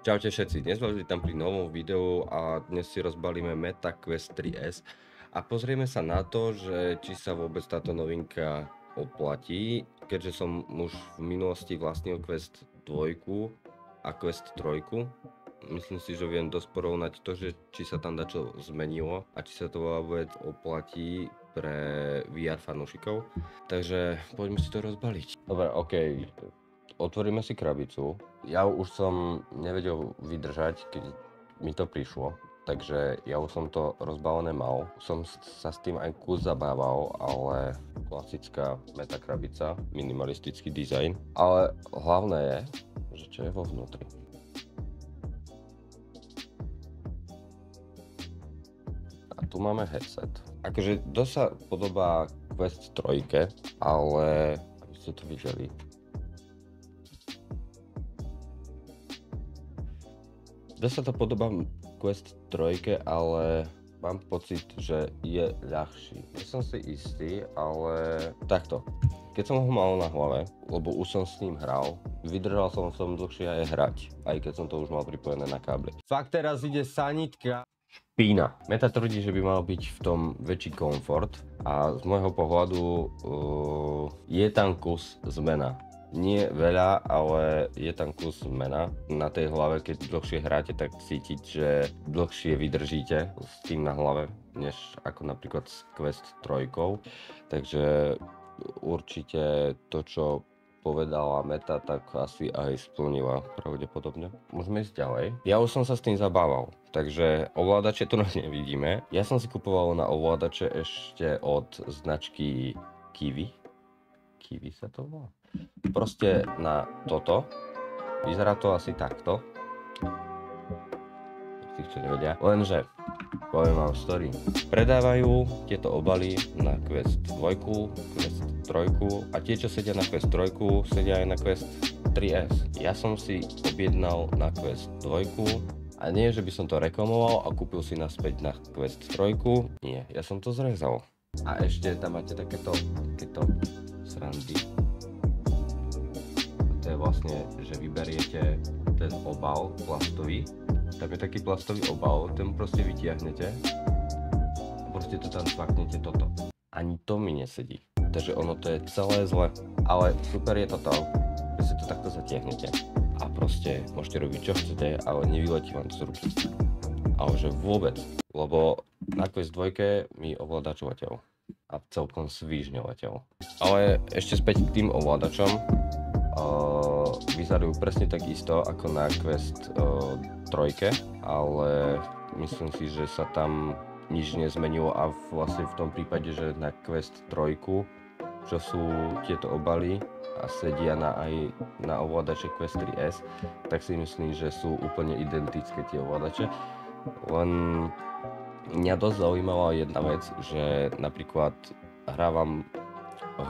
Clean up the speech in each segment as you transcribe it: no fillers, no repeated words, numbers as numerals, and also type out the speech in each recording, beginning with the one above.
Čaute všetci, dnes vás vítam pri novom videu a dnes si rozbalíme Meta Quest 3S a pozrieme sa na to, že či sa vôbec táto novinka oplatí, keďže som už v minulosti vlastnil Quest 2 a Quest 3. Myslím si, že viem dosť porovnať to, že či sa tam dačo zmenilo a či sa to vôbec oplatí pre VR fanúšikov. Takže poďme si to rozbaliť. Dobre, OK. Otvoríme si krabicu. Ja už som nevedel vydržať, keď mi to prišlo. Takže ja už som to rozbalené mal. Som sa s tým aj kus zabával, ale klasická meta krabica, minimalistický dizajn. Ale hlavné je, že čo je vo vnútri. A tu máme headset. Akože dosť sa podobá Quest 3, ale aby ste to videli. Dosť sa to podobá Quest 3, ale mám pocit, že je ľahší. Nie som si istý, ale takto. Keď som ho mal na hlave, lebo už som s ním hral, vydržal som v tom dlhšie aj hrať, aj keď som to už mal pripojené na káble. Fakt teraz ide sanitka. Špína. Meta tvrdí, že by mal byť v tom väčší komfort a z môjho pohľadu je tam kus zmena. Nie veľa, ale je tam kus zmena. Na tej hlave, keď dlhšie hráte, tak cítiť, že dlhšie vydržíte s tým na hlave, než ako napríklad s Quest 3. Takže určite to, čo povedala Meta, tak asi aj splnila pravdepodobne. Môžeme ísť ďalej. Ja už som sa s tým zabával, takže ovládače tu nevidíme. Ja som si kupoval na ovládače ešte od značky Kiwi. Kiwi sa to volá. Proste na toto. Vyzerá to asi takto. Tých, čo nevedia. Lenže, poviem vám story. Predávajú tieto obaly na Quest 2, Quest 3 a tie, čo sedia na Quest 3, sedia aj na Quest 3S. Ja som si objednal na Quest 2 a nie, že by som to reklamoval a kúpil si naspäť na Quest 3. Nie, ja som to zrezal. A ešte tam máte takéto srandy. To je vlastne, že vyberiete ten obal plastový. Tam je taký plastový obal, ten proste vytiahnete a proste to tam cvaknete toto. Ani to mi nesedí. Takže ono to je celé zle. Ale super je toto, že si to takto zatiahnete. A proste môžete robiť čo chcete, ale nevyletí vám to z ruky. Ale že vôbec. Lebo na Quest 2 mi ovládač letel. A celkom svížne letel. Ale ešte späť k tým ovládačom. Vyzerajú presne tak isto ako na Quest 3, ale myslím si, že sa tam nič nezmenilo a vlastne v tom prípade, že na Quest 3, čo sú tieto obaly a sedia aj na ovládače Quest 3S, tak si myslím, že sú úplne identické tie ovládače. Len mňa dosť zaujímala jedna vec, že napríklad hrávam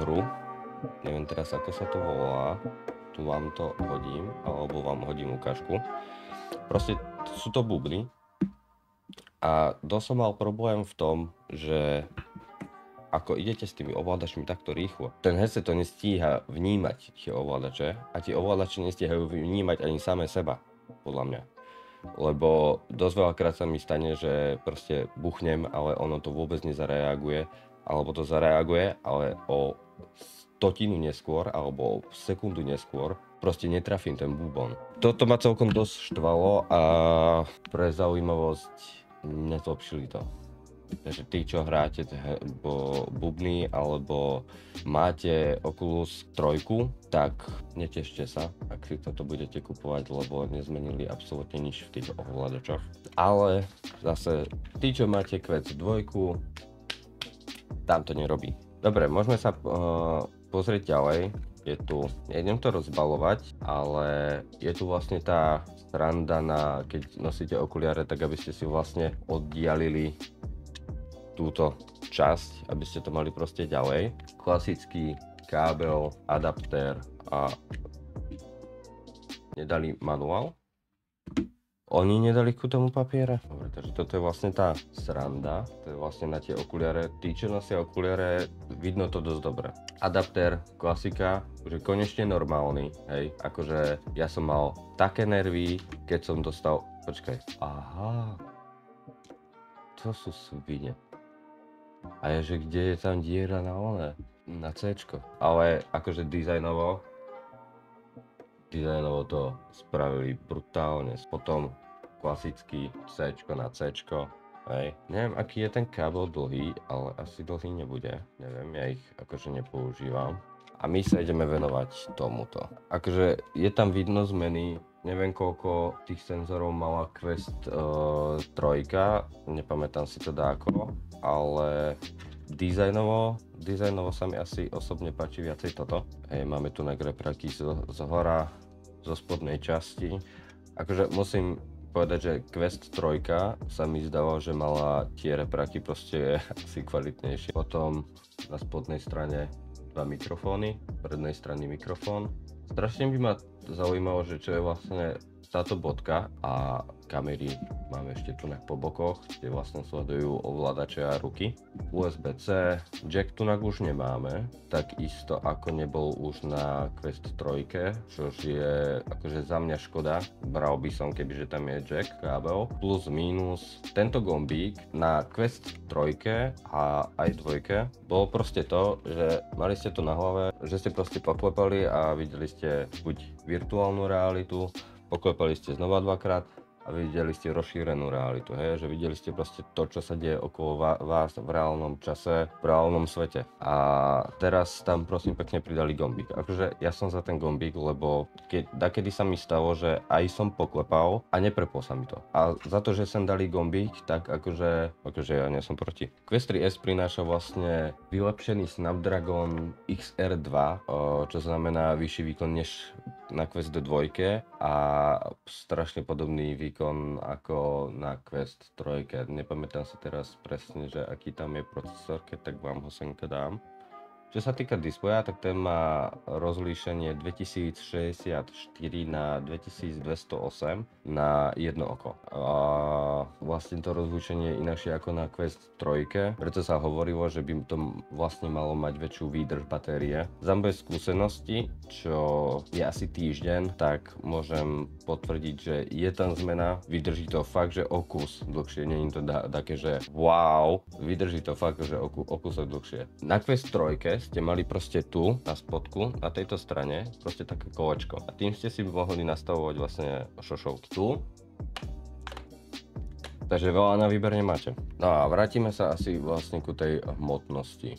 hru, neviem teraz ako sa to volá, tu vám to hodím, alebo vám hodím ukážku. Proste sú to bubny a dosť som mal problém v tom, že ako idete s tými ovládačmi takto rýchlo, ten headset to nestíha vnímať tie ovládače a tie ovládače nestíhajú vnímať ani samé seba, podľa mňa. Lebo dosť veľakrát sa mi stane, že proste buchnem, ale ono to vôbec nezareaguje, alebo to zareaguje, ale o stotinu neskôr, alebo sekundu neskôr, proste netrafím ten bubon. Toto ma celkom dosť štvalo a pre zaujímavosť nezlepšili to. Takže tí, čo hráte bubny alebo máte Oculus 3, tak netešte sa, ak si toto budete kupovať, lebo nezmenili absolútne nič v týchto ovládačoch. Ale zase tí, čo máte Quest 2, tam to nerobí. Dobre, môžeme sa pozrieť ďalej. Je tu, nejdem to rozbalovať, ale je tu vlastne tá sranda keď nosíte okuliare, tak aby ste si vlastne oddialili túto časť, aby ste to mali proste ďalej. Klasický kábel, adaptér a nedali manuál. Oni nedali ku tomu papiere. Dobre, takže toto je vlastne tá sranda. To je vlastne na tie okuliare. Tí, čo nosia okuliare, vidno to dosť dobre. Adaptér, klasika, že konečne normálny, hej. Akože ja som mal také nervy, keď som dostal... Počkaj. Aha. To sú svine. A je, že kde je tam diera na oné? Na C-čko. Ale akože dizajnovo to spravili brutálne. Potom klasický C na C. Hej. Neviem, aký je ten kábel dlhý, ale asi dlhý nebude. Neviem, ja ich akože nepoužívam. A my sa ideme venovať tomuto. Akože je tam vidno zmeny. Neviem, koľko tých senzorov mala Quest 3, nepamätám si teda ako, ale dizajnovo sa mi asi osobne páči viacej toto. Hej, máme tu repraky z hora, zo spodnej časti. Akože musím povedať, že Quest 3 sa mi zdalo, že mala tie repraky proste asi kvalitnejšie. Potom na spodnej strane dva mikrofóny, prednej strany mikrofón. Strašne by ma zaujímalo, že čo je vlastne táto bodka a kamery máme ešte tu po bokoch, kde vlastne sledujú ovládače a ruky. USB-C, jack tu už nemáme, takisto ako nebol už na Quest 3, čož je akože za mňa škoda. Bral by som, kebyže tam je jack, kábel. Plus minus, tento gombík na Quest 3 a aj 2 bolo proste to, že mali ste to na hlave, že ste proste poklepali a videli ste buď virtuálnu realitu, poklepali ste znova dvakrát a videli ste rozšírenú realitu, hej, že videli ste proste to, čo sa deje okolo vás v reálnom čase, v reálnom svete. A teraz tam prosím pekne pridali gombík. Akože ja som za ten gombík, lebo dakedy sa mi stalo, že aj som poklepal a neprepol sa mi to. A za to, že sem dali gombík, tak akože ja nie som proti. Quest 3S prináša vlastne vylepšený Snapdragon XR2, čo znamená vyšší výkon než na Quest 2 a strašne podobný výkon ako na Quest 3. Nepamätám si teraz presne, že aký tam je procesor, keď tak vám ho senka dám. Čo sa týka displeja, tak ten má rozlíšenie 2064 na 2208 na jedno oko. A vlastne to rozlíšenie je inakšie ako na Quest 3, preto sa hovorilo, že by to vlastne malo mať väčšiu výdrž batérie. Za moje skúsenosti, čo je asi týždeň, tak môžem potvrdiť, že je tam zmena, vydrží to fakt, že o kus dlhšie, nie je to také, že wow, vydrží to fakt, že o kusok dlhšie. Na Quest 3 ste mali proste tu na spodku, na tejto strane, proste také kolečko. A tým ste si mohli nastavovať vlastne šošovky tu. Takže veľa na výber nemáte. No a vrátime sa asi vlastne ku tej hmotnosti.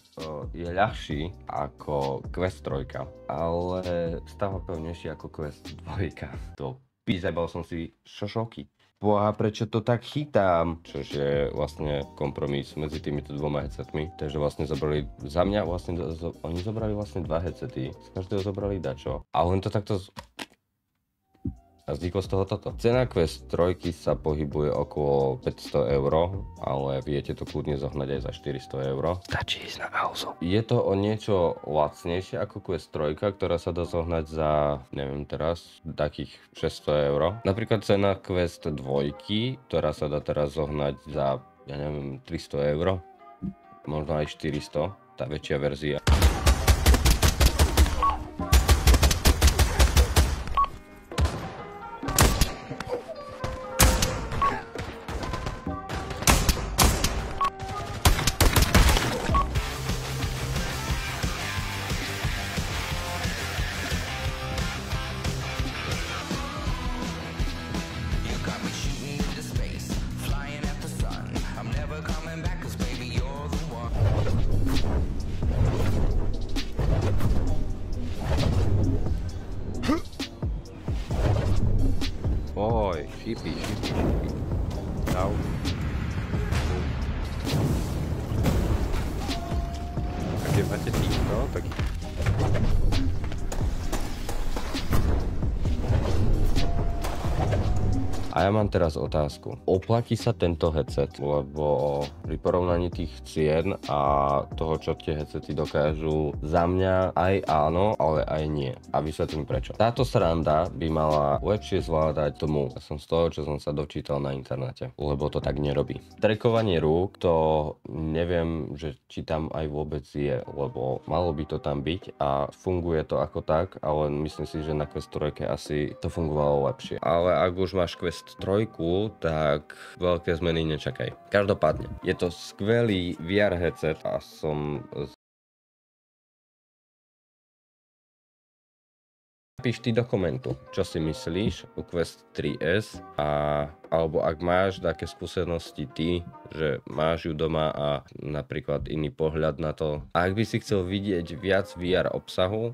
Je ľahší ako Quest 3, ale stáva pevnejší ako Quest 2. To pízabal som si šošovky. Boha, prečo to tak chytám? Čož je vlastne kompromis medzi týmito dvoma headsetmi. Takže vlastne zobrali, za mňa vlastne, oni zobrali vlastne dva headsety. Z každého zobrali dačo. A len to takto... A vzniklo z toho toto. Cena Quest 3 sa pohybuje okolo 500 €, ale viete to kľudne zohnať aj za 400 €. Stačí ísť na Alzo. Je to o niečo lacnejšie ako Quest 3, ktorá sa dá zohnať za, neviem teraz, takých 600 €. Napríklad cena Quest 2, ktorá sa dá teraz zohnať za, ja neviem, 300 €. Možno aj 400, tá väčšia verzia. Oj, šípi. Čau. A keď máte týchto, tak... A ja mám teraz otázku. Oplatí sa tento headset? Lebo pri porovnaní tých cien a toho, čo tie headsety dokážu, za mňa aj áno, ale aj nie. A vysvetlím prečo. Táto sranda by mala lepšie zvládať tomu. Ja som z toho, čo som sa dočítal na internete. Lebo to tak nerobí. Trackovanie rúk, to neviem, že či tam aj vôbec je, lebo malo by to tam byť a funguje to ako tak, ale myslím si, že na Quest 3 asi to fungovalo lepšie. Ale ak už máš Quest 3, tak veľké zmeny nečakaj. Každopádne, je to skvelý VR headset a som... Napíš ty do komentu, čo si myslíš o Quest 3S alebo ak máš také skúsenosti ty, že máš ju doma a napríklad iný pohľad na to. A ak by si chcel vidieť viac VR obsahu,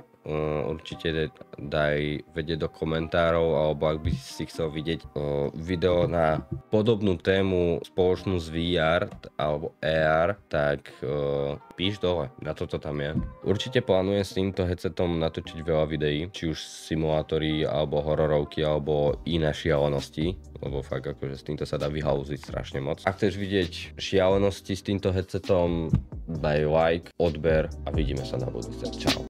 určite daj vedieť do komentárov, alebo ak by si chcel vidieť video na podobnú tému spoločnú s VR alebo AR, tak píš dole, na toto tam je. Určite plánujem s týmto headsetom natočiť veľa videí, či už simulátory, alebo hororovky, alebo iné šialenosti, lebo fakt akože s týmto sa dá vyhalúziť strašne moc. Ak chceš vidieť šialenosti s týmto headsetom, daj like, odber a vidíme sa na budúce. Čau.